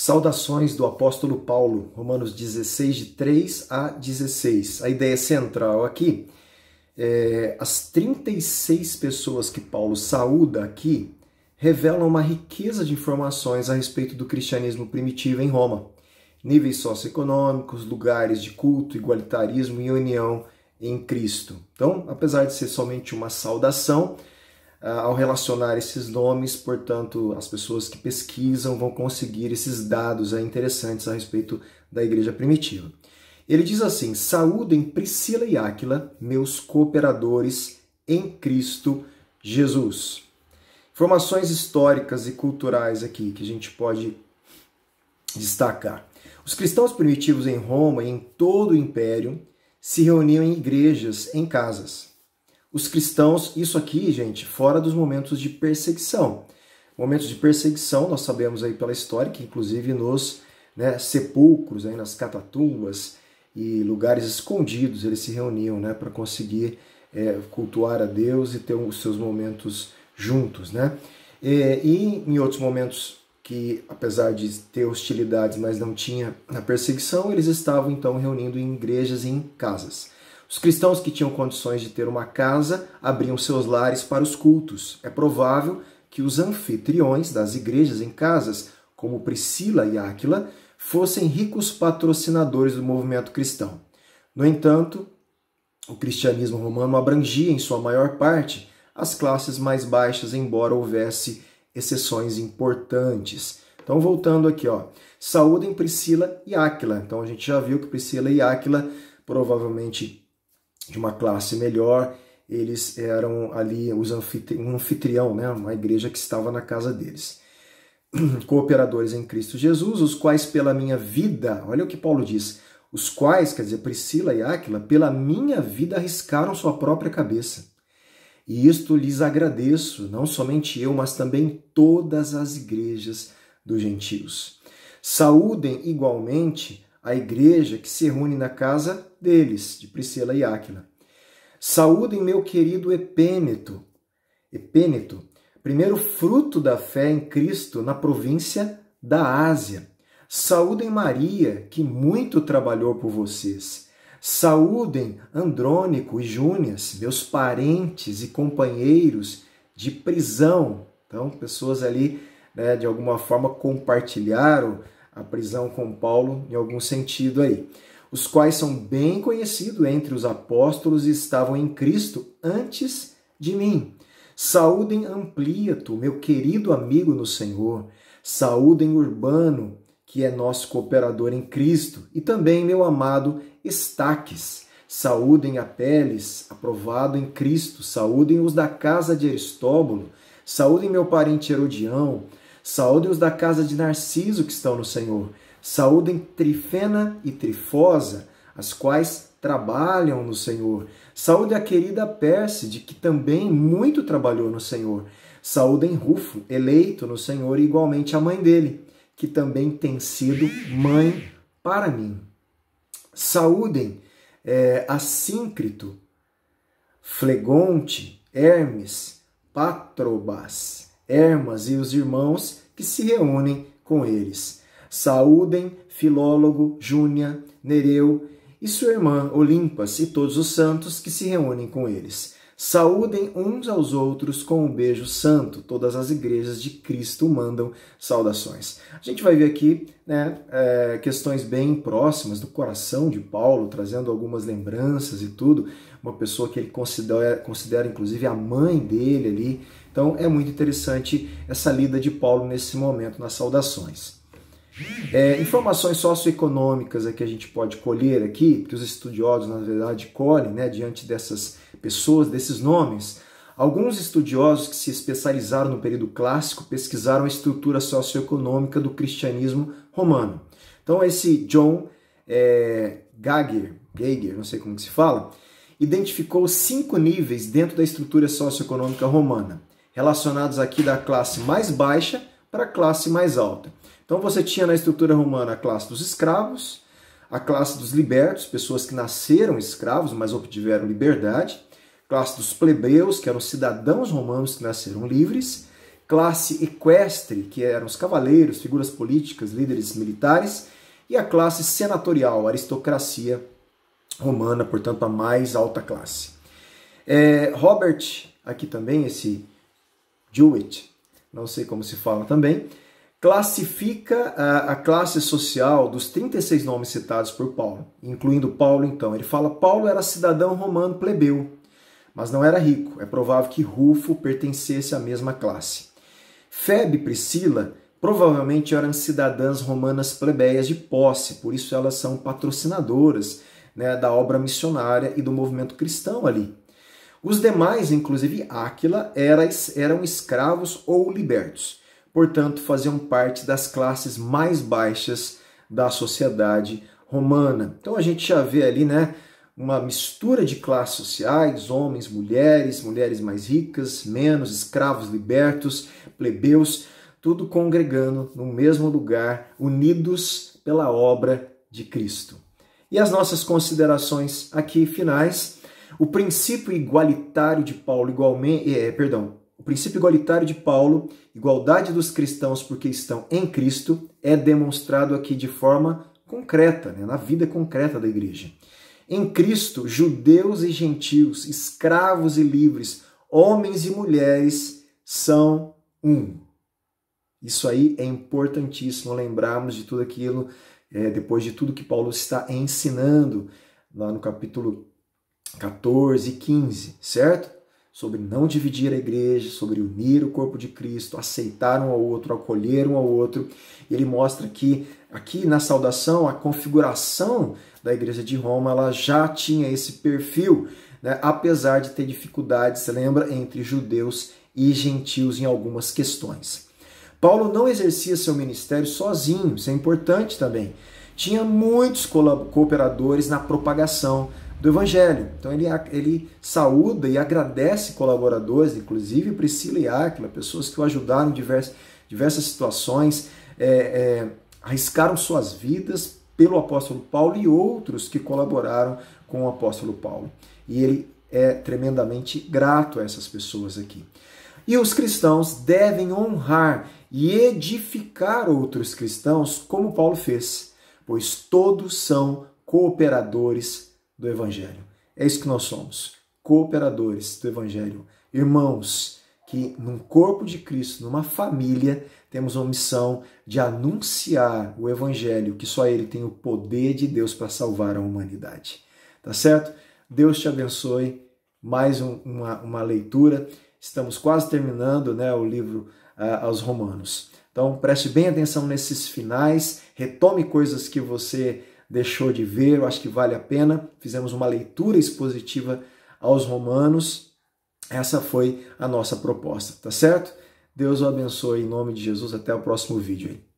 Saudações do apóstolo Paulo, Romanos 16, de 3 a 16. A ideia central aqui as 36 pessoas que Paulo saúda aqui revelam uma riqueza de informações a respeito do cristianismo primitivo em Roma. Níveis socioeconômicos, lugares de culto, igualitarismo e união em Cristo. Então, apesar de ser somente uma saudação, ao relacionar esses nomes, portanto, as pessoas que pesquisam vão conseguir esses dados interessantes a respeito da igreja primitiva. Ele diz assim: saúdem Priscila e Áquila, meus cooperadores em Cristo Jesus. Informações históricas e culturais aqui que a gente pode destacar. Os cristãos primitivos em Roma e em todo o Império se reuniam em igrejas, em casas. Os cristãos, isso aqui, gente, fora dos momentos de perseguição. Momentos de perseguição, nós sabemos aí pela história que inclusive nos sepulcros, aí nas catatumbas e lugares escondidos, eles se reuniam para conseguir cultuar a Deus e ter os seus momentos juntos. E em outros momentos que, apesar de ter hostilidades, mas não tinha a perseguição, eles estavam então reunindo em igrejas e em casas. Os cristãos que tinham condições de ter uma casa abriam seus lares para os cultos. É provável que os anfitriões das igrejas em casas, como Priscila e Áquila, fossem ricos patrocinadores do movimento cristão. No entanto, o cristianismo romano abrangia em sua maior parte as classes mais baixas, embora houvesse exceções importantes. Então, voltando aqui, saúdem Priscila e Áquila. Então, a gente já viu que Priscila e Áquila, provavelmente de uma classe melhor, eles eram ali um anfitrião, uma igreja que estava na casa deles. Cooperadores em Cristo Jesus, os quais pela minha vida, olha o que Paulo diz, os quais, quer dizer, Priscila e Áquila, pela minha vida arriscaram sua própria cabeça. E isto lhes agradeço, não somente eu, mas também todas as igrejas dos gentios. Saúdem igualmente a igreja que se reúne na casa deles, de Priscila e Áquila. Saúdem meu querido Epêneto, primeiro fruto da fé em Cristo na província da Ásia. Saúdem Maria, que muito trabalhou por vocês. Saúdem Andrônico e Júnias, meus parentes e companheiros de prisão. Então, pessoas ali, de alguma forma, compartilharam a prisão com Paulo em algum sentido aí, os quais são bem conhecidos entre os apóstolos e estavam em Cristo antes de mim. Saúdem Amplíato, meu querido amigo no Senhor. Saúdem Urbano, que é nosso cooperador em Cristo, e também meu amado Estaques. Saúdem Apeles, aprovado em Cristo. Saúdem os da casa de Aristóbulo. Saúdem meu parente Herodião. Saúdem os da casa de Narciso que estão no Senhor. Saúdem Trifena e Trifosa, as quais trabalham no Senhor. Saúde a querida Pérside, que também muito trabalhou no Senhor. Saúdem Rufo, eleito no Senhor, e igualmente a mãe dele, que também tem sido mãe para mim. Saúdem Assíncrito, Flegonte, Hermes, Patrobas, Hermas e os irmãos que se reúnem com eles. Saúdem Filólogo, Júnia, Nereu e sua irmã Olimpas e todos os santos que se reúnem com eles. Saúdem uns aos outros com um beijo santo. Todas as igrejas de Cristo mandam saudações. A gente vai ver aqui questões bem próximas do coração de Paulo, trazendo algumas lembranças e tudo. Uma pessoa que ele considera inclusive a mãe dele ali. Então é muito interessante essa lida de Paulo nesse momento, nas saudações. Informações socioeconômicas que a gente pode colher aqui, que os estudiosos, na verdade, colhem diante dessas pessoas, desses nomes. Alguns estudiosos que se especializaram no período clássico pesquisaram a estrutura socioeconômica do cristianismo romano. Então esse John Geiger, não sei como que se fala, identificou 5 níveis dentro da estrutura socioeconômica romana, relacionados aqui da classe mais baixa para a classe mais alta. Então você tinha na estrutura romana a classe dos escravos, a classe dos libertos, pessoas que nasceram escravos, mas obtiveram liberdade, classe dos plebeus, que eram cidadãos romanos que nasceram livres, classe equestre, que eram os cavaleiros, figuras políticas, líderes militares, e a classe senatorial, a aristocracia romana, portanto a mais alta classe. Robert, aqui também, esse Jewett, não sei como se fala também, classifica a classe social dos 36 nomes citados por Paulo, incluindo Paulo então. Ele fala: Paulo era cidadão romano plebeu, mas não era rico. É provável que Rufo pertencesse à mesma classe. Febe e Priscila provavelmente eram cidadãs romanas plebeias de posse, por isso elas são patrocinadoras, né, da obra missionária e do movimento cristão ali. Os demais, inclusive Áquila, eram escravos ou libertos, portanto faziam parte das classes mais baixas da sociedade romana. Então a gente já vê ali, né, uma mistura de classes sociais, homens, mulheres mais ricas, menos, escravos, libertos, plebeus, tudo congregando no mesmo lugar, unidos pela obra de Cristo. E as nossas considerações aqui finais: o princípio igualitário de Paulo, o princípio igualitário de Paulo, igualdade dos cristãos porque estão em Cristo, é demonstrado aqui de forma concreta, né, na vida concreta da igreja. Em Cristo, judeus e gentios, escravos e livres, homens e mulheres são um. Isso aí é importantíssimo lembrarmos de tudo aquilo, depois de tudo que Paulo está ensinando lá no capítulo 14 e 15, certo? Sobre não dividir a igreja, sobre unir o corpo de Cristo, aceitar um ao outro, acolher um ao outro. E ele mostra que aqui na saudação, a configuração da igreja de Roma, ela já tinha esse perfil, né? Apesar de ter dificuldades, você lembra, entre judeus e gentios em algumas questões. Paulo não exercia seu ministério sozinho, isso é importante também. Tinha muitos cooperadores na propagação do Evangelho. Então ele saúda e agradece colaboradores, inclusive Priscila e Áquila, pessoas que o ajudaram em diversas situações, arriscaram suas vidas pelo apóstolo Paulo e outros que colaboraram com o apóstolo Paulo. E ele é tremendamente grato a essas pessoas aqui. E os cristãos devem honrar e edificar outros cristãos como Paulo fez, pois todos são cooperadores do Evangelho. É isso que nós somos, cooperadores do Evangelho. Irmãos que num corpo de Cristo, numa família, temos uma missão de anunciar o Evangelho, que só Ele tem o poder de Deus para salvar a humanidade. Tá certo? Deus te abençoe. Mais uma leitura. Estamos quase terminando, né, o livro aos Romanos. Então preste bem atenção nesses finais, retome coisas que você deixou de ver, eu acho que vale a pena. Fizemos uma leitura expositiva aos Romanos. Essa foi a nossa proposta, tá certo? Deus o abençoe em nome de Jesus. Até o próximo vídeo aí.